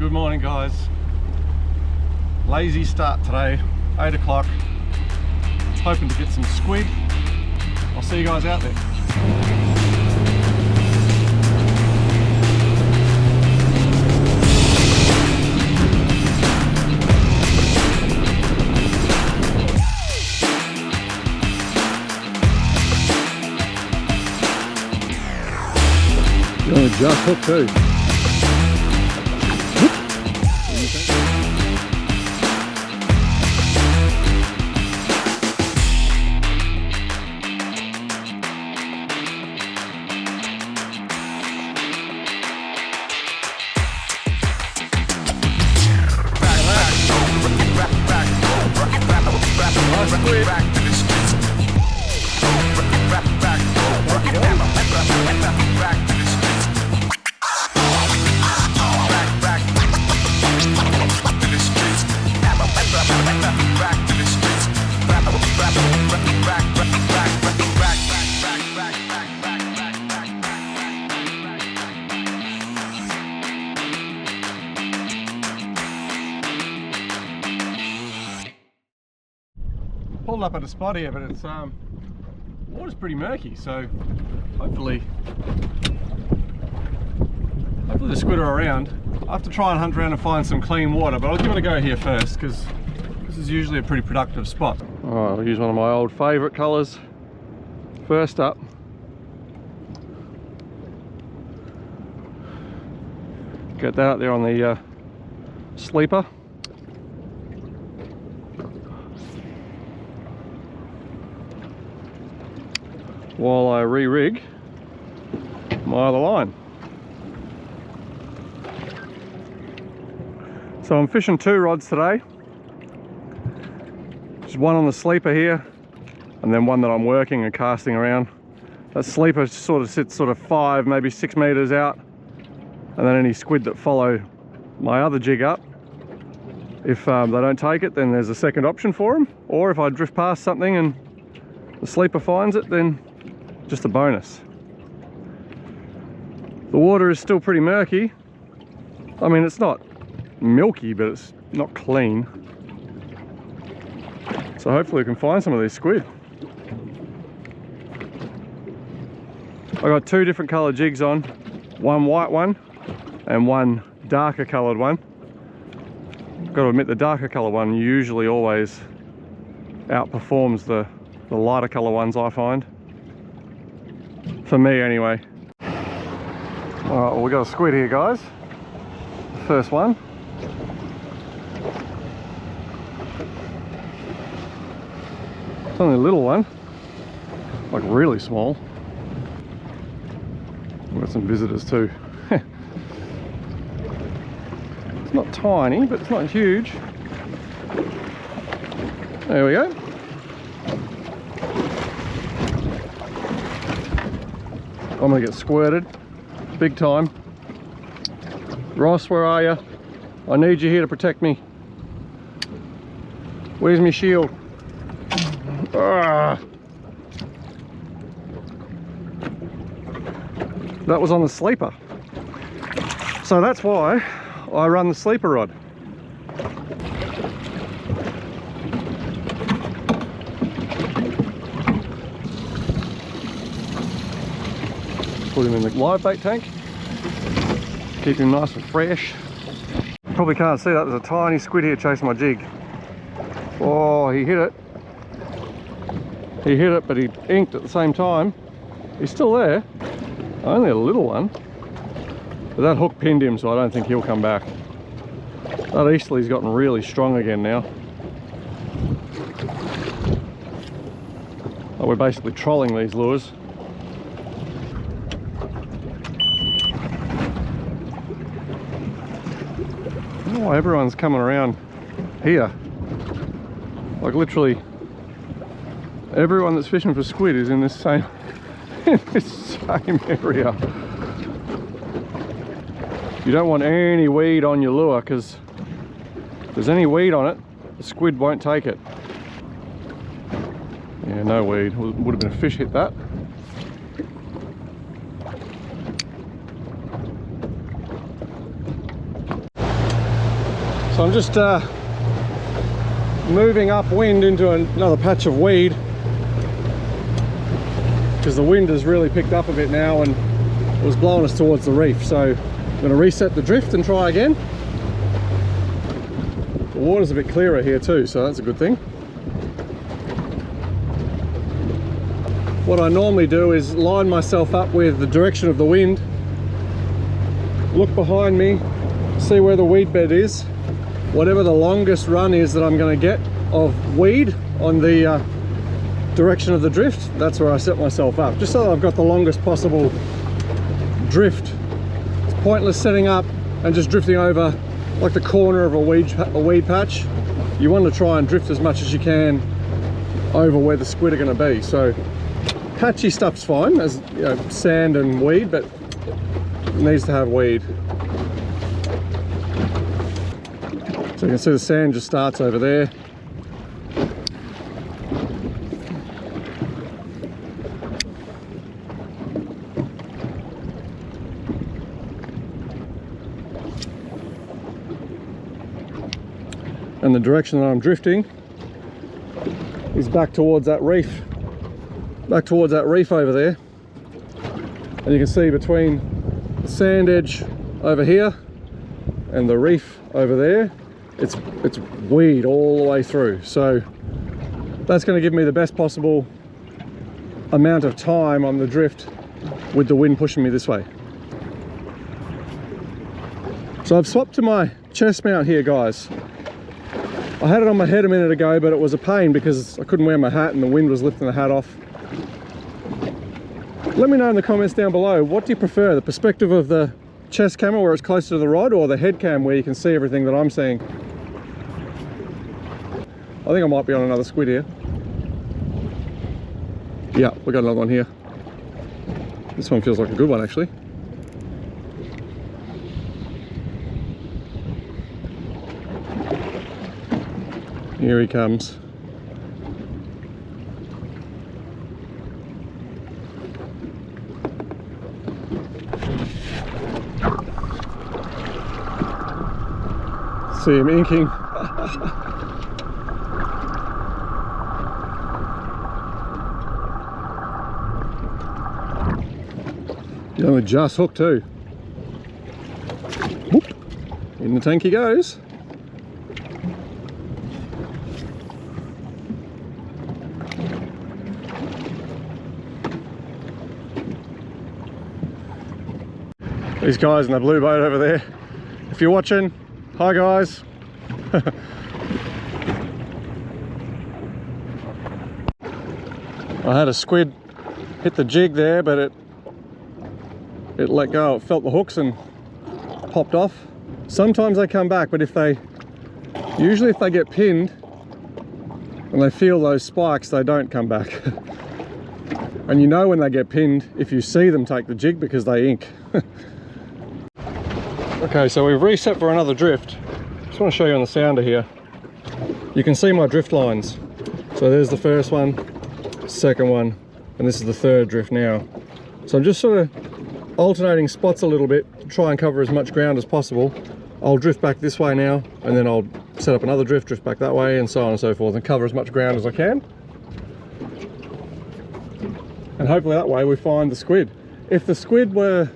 Good morning, guys. Lazy start today, 8 o'clock. Hoping to get some squid. I'll see you guys out there. You're just hooked too. Pulled up at a spot here, but it's water's pretty murky, so hopefully the squid are around. I have to try and hunt around and find some clean water, but I'll give it a go here first because this is usually a pretty productive spot. Alright, I'll use one of my old favourite colours. First up, get that out there on the sleeper. While I re-rig my other line. So I'm fishing 2 rods today. Just one on the sleeper here, and then one that I'm working and casting around. That sleeper sort of sits 5, maybe 6 meters out, and then any squid that follow my other jig up, if they don't take it, then there's a second option for them. Or if I drift past something and the sleeper finds it, then just a bonus. The water is still pretty murky. I mean, it's not milky, but it's not clean. So hopefully we can find some of these squid. I got 2 different colour jigs on, one white one and one darker coloured one. Got to admit, the darker colour one usually always outperforms the lighter colour ones, I find. For me anyway. Alright, well, we got a squid here, guys. First one. It's only a little one, like really small. We've got some visitors too. It's not tiny, but it's not huge. There we go. I'm gonna get squirted, big time. Ross, where are you? I need you here to protect me. Where's my shield? Ah. That was on the sleeper. So that's why I run the sleeper rod. Put him in the live bait tank. Keep him nice and fresh. Probably can't see that, there's a tiny squid here chasing my jig. Oh, he hit it. He hit it, but he inked at the same time. He's still there. Only a little one. But that hook pinned him, so I don't think he'll come back. That easterly's gotten really strong again now. Oh, we're basically trolling these lures. Oh, everyone's coming around here. Like literally everyone that's fishing for squid is in this same area. You don't want any weed on your lure, because if there's any weed on it, the squid won't take it. Yeah, no weed. Would have been a fish hit that. So I'm just moving upwind into another patch of weed, because the wind has really picked up a bit now and it was blowing us towards the reef. So I'm going to reset the drift and try again. The water's a bit clearer here too, so that's a good thing. What I normally do is line myself up with the direction of the wind, look behind me, see where the weed bed is, whatever the longest run is that I'm going to get of weed on the direction of the drift, that's where I set myself up, just so that I've got the longest possible drift. It's pointless setting up and just drifting over like the corner of a weed patch. You want to try and drift as much as you can over where the squid are going to be. So patchy stuff's fine, as you know, sand and weed, but it needs to have weed. So you can see the sand just starts over there. And the direction that I'm drifting is back towards that reef. Back towards that reef over there. And you can see between the sand edge over here and the reef over there, it's weed all the way through. So that's going to give me the best possible amount of time on the drift with the wind pushing me this way. So I've swapped to my chest mount here, guys. I had it on my head a minute ago, but it was a pain because I couldn't wear my hat and the wind was lifting the hat off. Let me know in the comments down below, what do you prefer, the perspective of the chest camera where it's closer to the rod, or the head cam where you can see everything that I'm seeing? I think I might be on another squid here. Yeah, we got another one here. This one feels like a good one actually. Here he comes. See him inking. He only just hooked too. Whoop. In the tank he goes. These guys in the blue boat over there, if you're watching, hi guys. I had a squid hit the jig there, but it let go. It felt the hooks and popped off. Sometimes they come back, but usually if they get pinned and they feel those spikes, they don't come back. And you know when they get pinned if you see them take the jig, because they ink. Okay, so we've reset for another drift. Just want to show you on the sounder here. You can see my drift lines. So there's the first one, second one, and this is the third drift now. So I'm just sort of alternating spots a little bit to try and cover as much ground as possible. I'll drift back this way now, and then I'll set up another drift back that way, and so on and so forth, and cover as much ground as I can. And hopefully that way we find the squid. If the squid were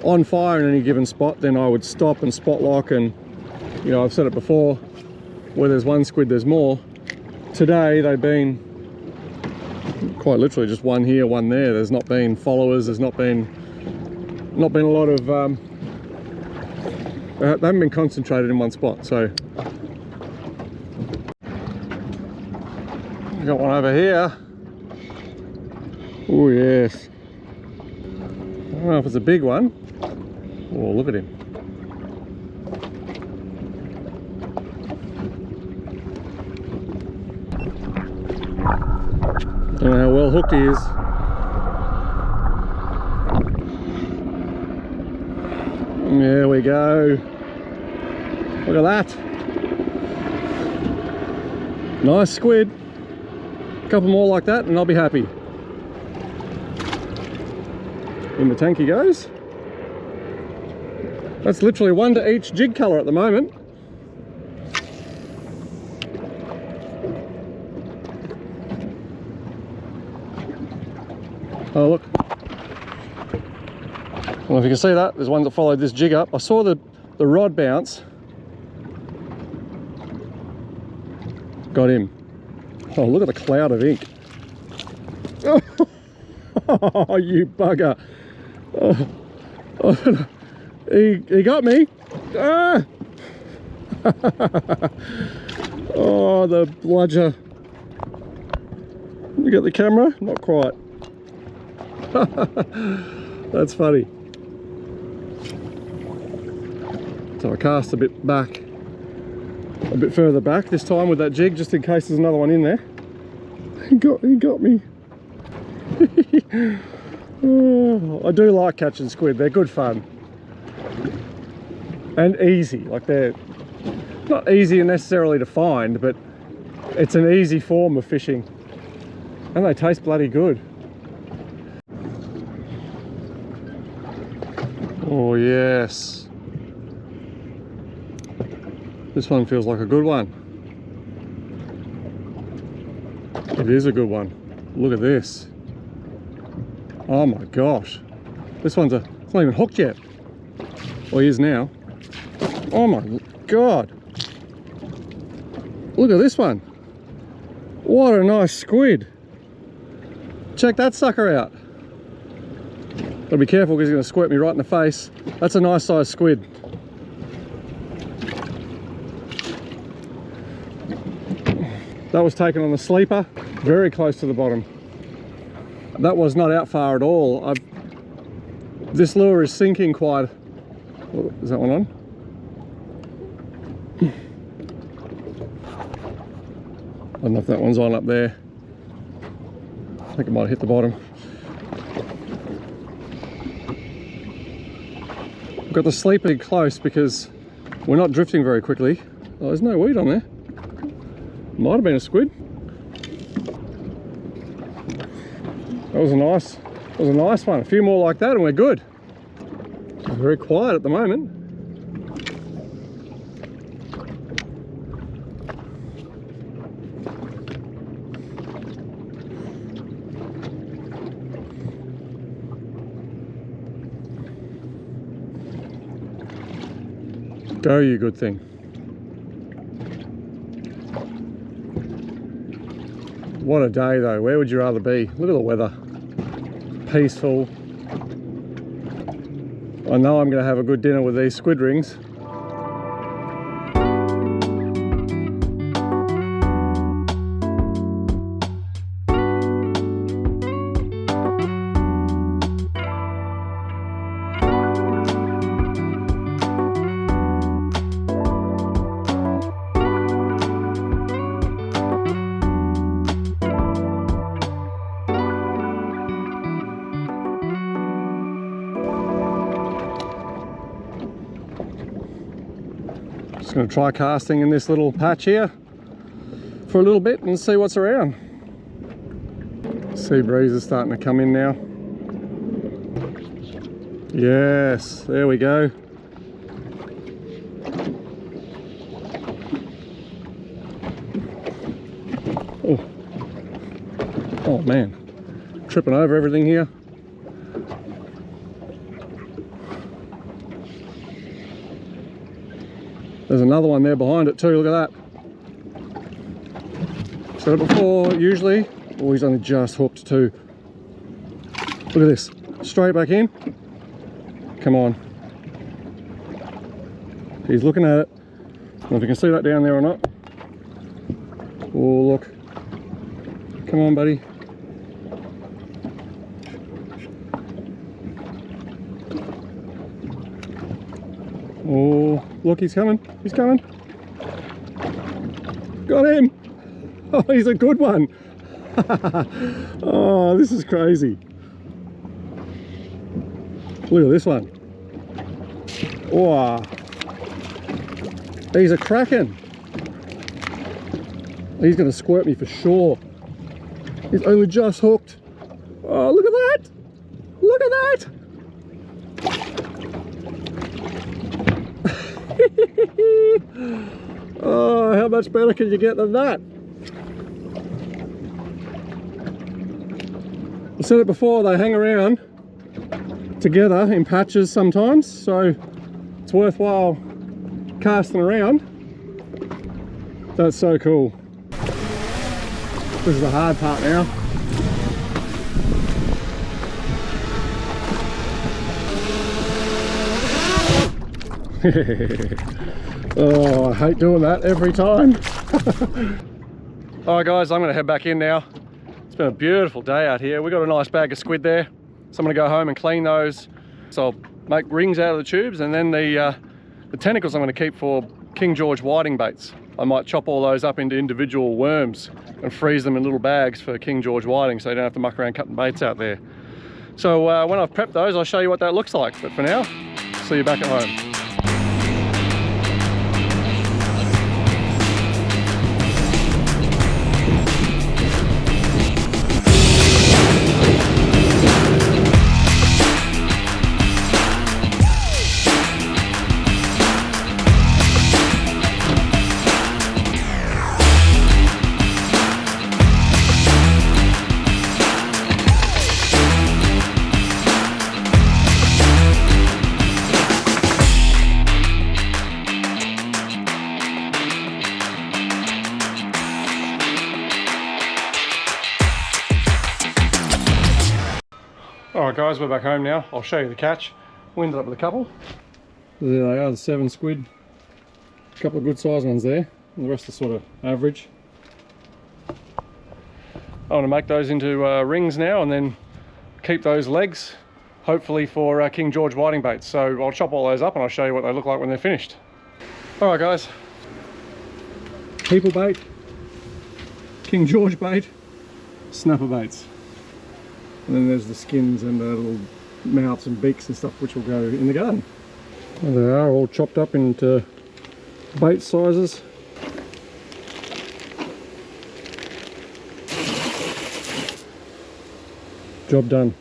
on fire in any given spot, then I would stop and spot lock, and you know, I've said it before, where there's one squid there's more. Today they've been quite literally just one here, one there. There's not been followers, there's not been a lot of they haven't been concentrated in one spot. So I got one over here. Oh yes, I don't know if it's a big one. Oh, look at him. Don't know how well hooked he is. There we go. Look at that. Nice squid. A couple more like that and I'll be happy. In the tank he goes. That's literally one to each jig colour at the moment. Oh look. I don't know if you can see that. There's one that followed this jig up. I saw the rod bounce. Got him. Oh, look at the cloud of ink. Oh, you bugger. Oh, he got me. Ah! Oh, the bludger. You got the camera? Not quite. That's funny. So I cast a bit back, a bit further back this time with that jig, just in case there's another one in there. He got me. Oh, I do like catching squid. They're good fun and easy. Like, they're not easy necessarily to find, but it's an easy form of fishing, and they taste bloody good. Oh yes, this one feels like a good one. It is a good one. Look at this. Oh my gosh, this one's it's not even hooked yet. Well, he is now. Oh my god, look at this one. What a nice squid. Check that sucker out. Gotta be careful because he's going to squirt me right in the face. That's a nice sized squid. That was taken on the sleeper, very close to the bottom. That was not out far at all. This lure is sinking quite. Oh, is that one on? I don't know if that one's on up there. I think it might have hit the bottom. I've got the sleeper close because we're not drifting very quickly. Oh, there's no weed on there. Might have been a squid. That was a nice one. A few more like that and we're good. Very quiet at the moment. Go, you good thing. What a day though. Where would you rather be? Look at the weather. Peaceful. I know I'm going to have a good dinner with these squid rings. Just going to try casting in this little patch here for a little bit and see what's around. Sea breeze is starting to come in now. Yes, there we go. Oh, oh man, tripping over everything here. There's another one there behind it too, look at that. Said it before, usually, oh, he's only just hooked too. Look at this, straight back in. Come on. He's looking at it. I don't know if you can see that down there or not. Oh, look. Come on, buddy. Oh, look, he's coming. He's coming. Got him. Oh, he's a good one. Oh, this is crazy. Look at this one. Wow. He's a kraken. He's going to squirt me for sure. He's only just hooked. Oh, look at that. Look at that. Oh, how much better can you get than that? The said it before, they hang around together in patches sometimes, so it's worthwhile casting around. That's so cool. This is the hard part now. Oh, I hate doing that every time. Alright guys, I'm going to head back in now. It's been a beautiful day out here. We got a nice bag of squid there, so I'm going to go home and clean those. So I'll make rings out of the tubes, and then the tentacles I'm going to keep for King George whiting baits. I might chop all those up into individual worms and freeze them in little bags for King George whiting, so you don't have to muck around cutting baits out there. So when I've prepped those, I'll show you what that looks like. But for now, see you back at home. Alright guys, we're back home now. I'll show you the catch. We ended up with a couple. There they are, the 7 squid. A couple of good sized ones there, and the rest are sort of average. I want to make those into rings now, and then keep those legs, hopefully for King George whiting baits. So I'll chop all those up and I'll show you what they look like when they're finished. Alright guys, people bait, King George bait, snapper baits. And then there's the skins and the little mouths and beaks and stuff which will go in the garden. There they are, all chopped up into bait sizes. Job done.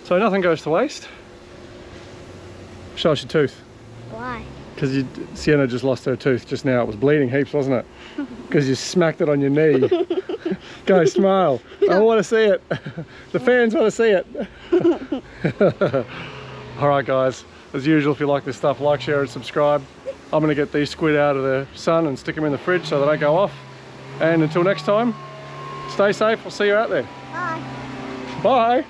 So nothing goes to waste. Show us your tooth. Why? Because Sienna just lost her tooth just now. It was bleeding heaps, wasn't it? Because you smacked it on your knee. Go, smile. I want to see it. The fans want to see it. Alright guys, as usual, if you like this stuff, like, share and subscribe. I'm going to get these squid out of the sun and stick them in the fridge so they don't go off. And until next time, stay safe. I'll see you out there. Bye. Bye.